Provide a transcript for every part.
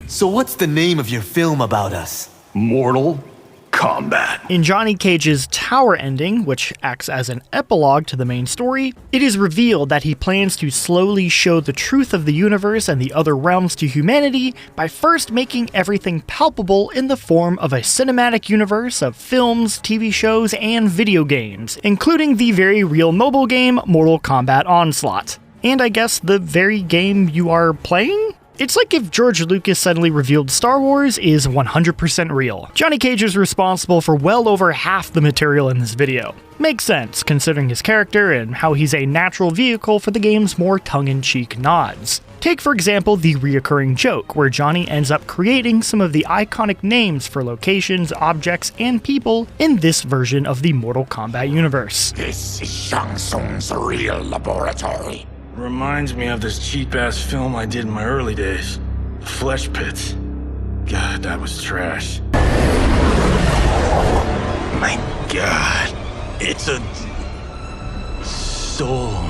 So what's the name of your film about us? Mortal Kombat. In Johnny Cage's Tower ending, which acts as an epilogue to the main story, it is revealed that he plans to slowly show the truth of the universe and the other realms to humanity by first making everything palpable in the form of a cinematic universe of films, TV shows, and video games, including the very real mobile game Mortal Kombat Onslaught. And I guess the very game you are playing? It's like if George Lucas suddenly revealed Star Wars is 100% real. Johnny Cage is responsible for well over half the material in this video. Makes sense, considering his character and how he's a natural vehicle for the game's more tongue-in-cheek nods. Take for example the reoccurring joke, where Johnny ends up creating some of the iconic names for locations, objects, and people in this version of the Mortal Kombat universe. This is Shang Tsung's real laboratory. Reminds me of this cheap-ass film I did in my early days. Flesh Pits. God, that was trash. My God. It's a... Soulnado.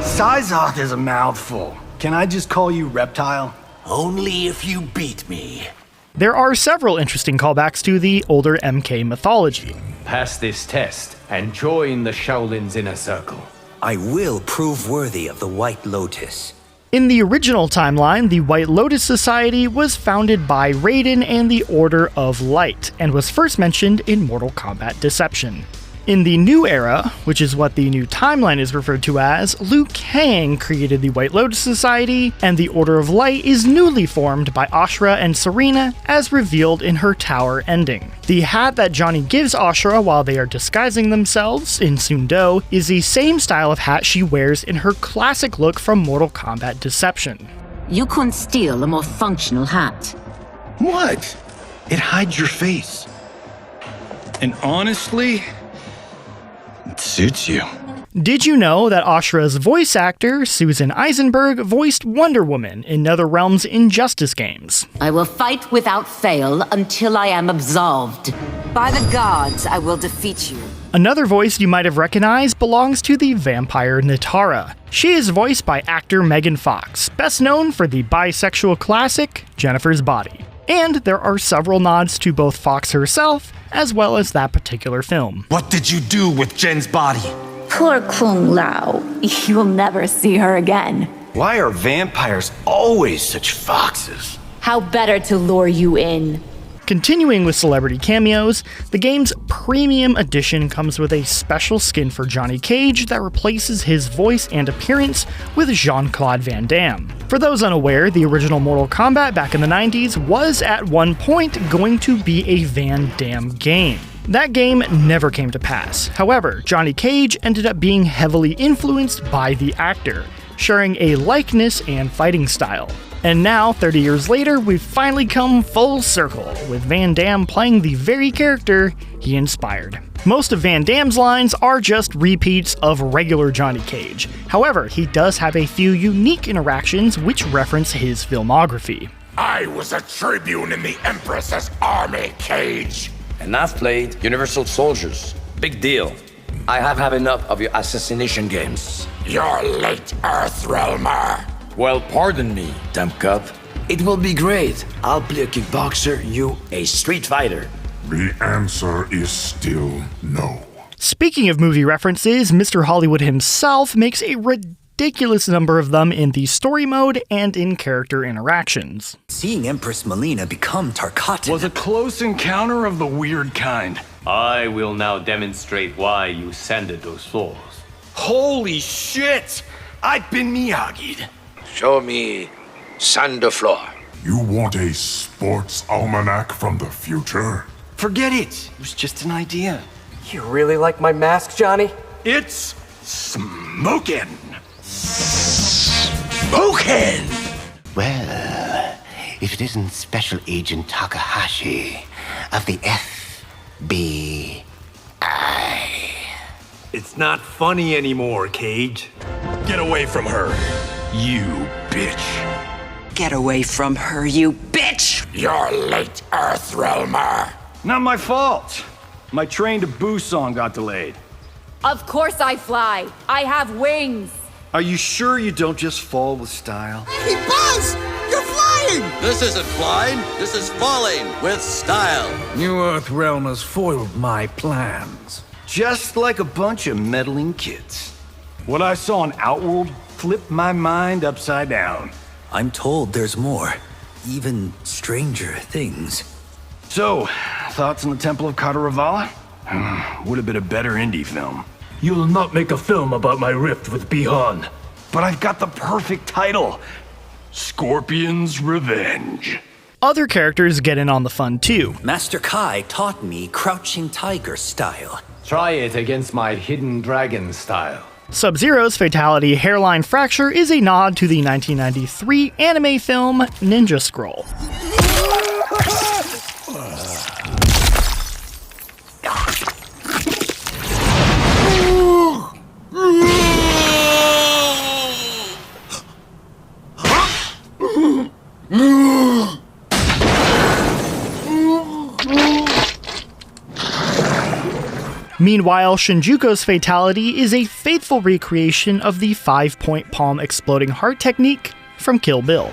Sizoth is a mouthful. Can I just call you Reptile? Only if you beat me. There are several interesting callbacks to the older MK mythology. Pass this test and join the Shaolin's inner circle. I will prove worthy of the White Lotus. In the original timeline, the White Lotus Society was founded by Raiden and the Order of Light, and was first mentioned in Mortal Kombat Deception. In the new era, which is what the new timeline is referred to as, Liu Kang created the White Lotus Society, and the Order of Light is newly formed by Ashura and Serena, as revealed in her Tower ending. The hat that Johnny gives Ashura while they are disguising themselves in Sundo is the same style of hat she wears in her classic look from Mortal Kombat Deception. You couldn't steal a more functional hat. What? It hides your face. And honestly, it suits you. Did you know that Ashura's voice actor, Susan Eisenberg, voiced Wonder Woman in NetherRealm's Injustice games? I will fight without fail until I am absolved. By the gods, I will defeat you. Another voice you might have recognized belongs to the vampire Nitara. She is voiced by actor Megan Fox, best known for the bisexual classic Jennifer's Body. And there are several nods to both Fox herself, as well as that particular film. What did you do with Jen's body? Poor Kung Lao. You'll never see her again. Why are vampires always such foxes? How better to lure you in? Continuing with celebrity cameos, the game's Premium Edition comes with a special skin for Johnny Cage that replaces his voice and appearance with Jean-Claude Van Damme. For those unaware, the original Mortal Kombat back in the 90s was at one point going to be a Van Damme game. That game never came to pass. However, Johnny Cage ended up being heavily influenced by the actor, sharing a likeness and fighting style. And now, 30 years later, we've finally come full circle, with Van Damme playing the very character he inspired. Most of Van Damme's lines are just repeats of regular Johnny Cage. However, he does have a few unique interactions which reference his filmography. I was a tribune in the Empress's army, Cage. And I've played Universal Soldiers. Big deal. I have had enough of your assassination games. You're late, Earthrealmer. Well, pardon me, dumb cub. It will be great. I'll play a kickboxer, you a street fighter. The answer is still no. Speaking of movie references, Mr. Hollywood himself makes a ridiculous number of them in the story mode and in character interactions. Seeing Empress Melina become Tarkatan Was a close encounter of the weird kind. I will now demonstrate why you sended those souls. Holy shit! I've been Miyagi'd. Show me Sandafloor. You want a sports almanac from the future? Forget it. It was just an idea. You really like my mask, Johnny? It's smokin'. Smokin'! Well, if it isn't Special Agent Takahashi of the FBI. It's not funny anymore, Cage. Get away from her, you bitch. Get away from her, you bitch! You're late, Earthrealmer. Not my fault. My train to Busan got delayed. Of course I fly. I have wings. Are you sure you don't just fall with style? Hey, Buzz! You're This isn't flying, this is falling with style. New Earth Realm has foiled my plans. Just like a bunch of meddling kids. What I saw in Outworld flipped my mind upside down. I'm told there's more. Even stranger things. So, thoughts on the Temple of Kataravala? Would have been a better indie film. You'll not make a film about my rift with Bihan. But I've got the perfect title. Scorpion's Revenge. Other characters get in on the fun too. Master Kai taught me Crouching Tiger style. Try it against my Hidden Dragon style. Sub-Zero's fatality hairline fracture is a nod to the 1993 anime film Ninja Scroll. Meanwhile, Shinjuko's fatality is a faithful recreation of the 5-point palm exploding heart technique from Kill Bill.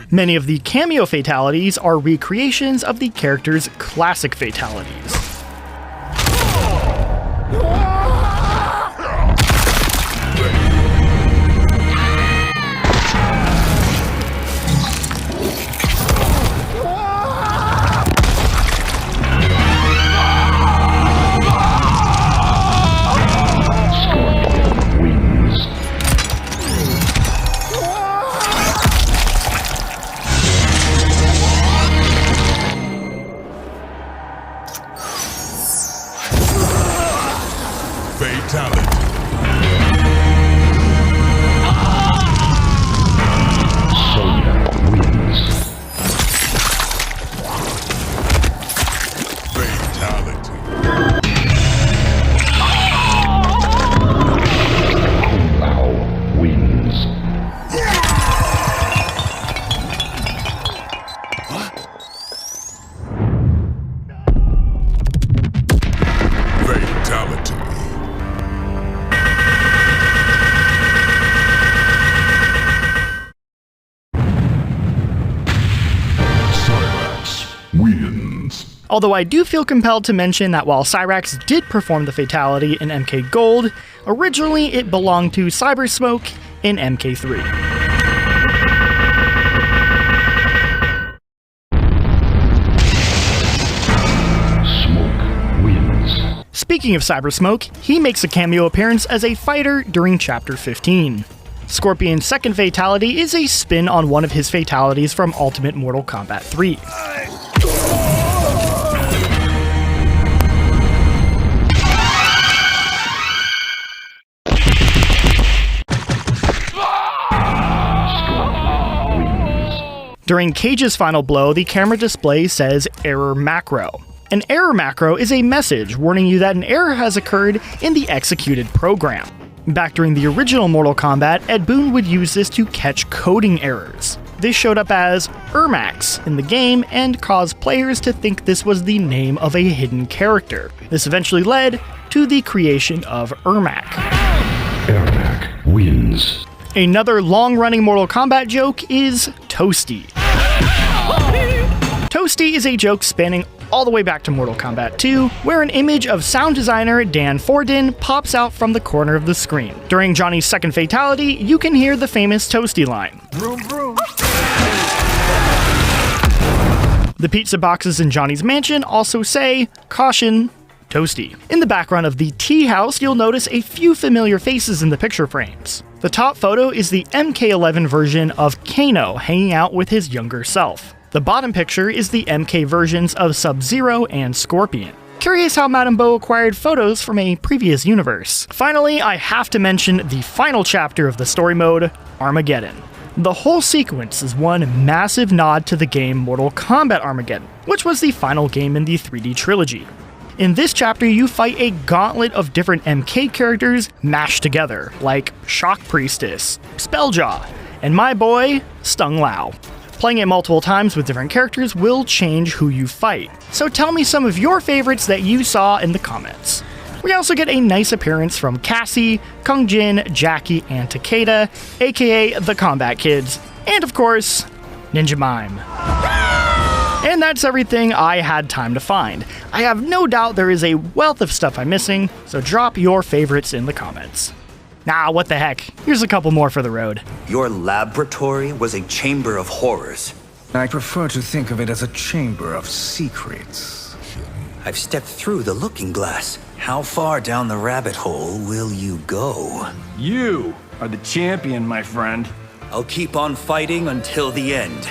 Many of the cameo fatalities are recreations of the character's classic fatalities. Although I do feel compelled to mention that while Cyrax did perform the fatality in MK Gold, originally it belonged to Cybersmoke in MK3. Speaking of Cybersmoke, he makes a cameo appearance as a fighter during Chapter 15. Scorpion's second fatality is a spin on one of his fatalities from Ultimate Mortal Kombat 3. During Cage's final blow, the camera display says Error Macro. An error macro is a message warning you that an error has occurred in the executed program. Back during the original Mortal Kombat, Ed Boon would use this to catch coding errors. This showed up as Ermax in the game and caused players to think this was the name of a hidden character. This eventually led to the creation of Ermac. Ermac wins. Another long-running Mortal Kombat joke is Toasty. Toasty is a joke spanning all the way back to Mortal Kombat 2, where an image of sound designer Dan Forden pops out from the corner of the screen. During Johnny's second fatality, you can hear the famous Toasty line. Vroom, vroom. The pizza boxes in Johnny's mansion also say, "Caution, Toasty." In the background of the tea house, you'll notice a few familiar faces in the picture frames. The top photo is the MK11 version of Kano hanging out with his younger self. The bottom picture is the MK versions of Sub-Zero and Scorpion. Curious how Madame Bo acquired photos from a previous universe. Finally, I have to mention the final chapter of the story mode, Armageddon. The whole sequence is one massive nod to the game Mortal Kombat Armageddon, which was the final game in the 3D trilogy. In this chapter, you fight a gauntlet of different MK characters mashed together, like Shock Priestess, Spelljaw, and my boy, Stung Lao. Playing it multiple times with different characters will change who you fight. So tell me some of your favorites that you saw in the comments. We also get a nice appearance from Cassie, Kung Jin, Jackie, and Takeda, aka the Combat Kids, and of course, Ninja Mime. And that's everything I had time to find. I have no doubt there is a wealth of stuff I'm missing, so drop your favorites in the comments. Nah, what the heck, here's a couple more for the road. Your laboratory was a chamber of horrors. I prefer to think of it as a chamber of secrets. I've stepped through the looking glass. How far down the rabbit hole will you go? You are the champion, my friend. I'll keep on fighting until the end.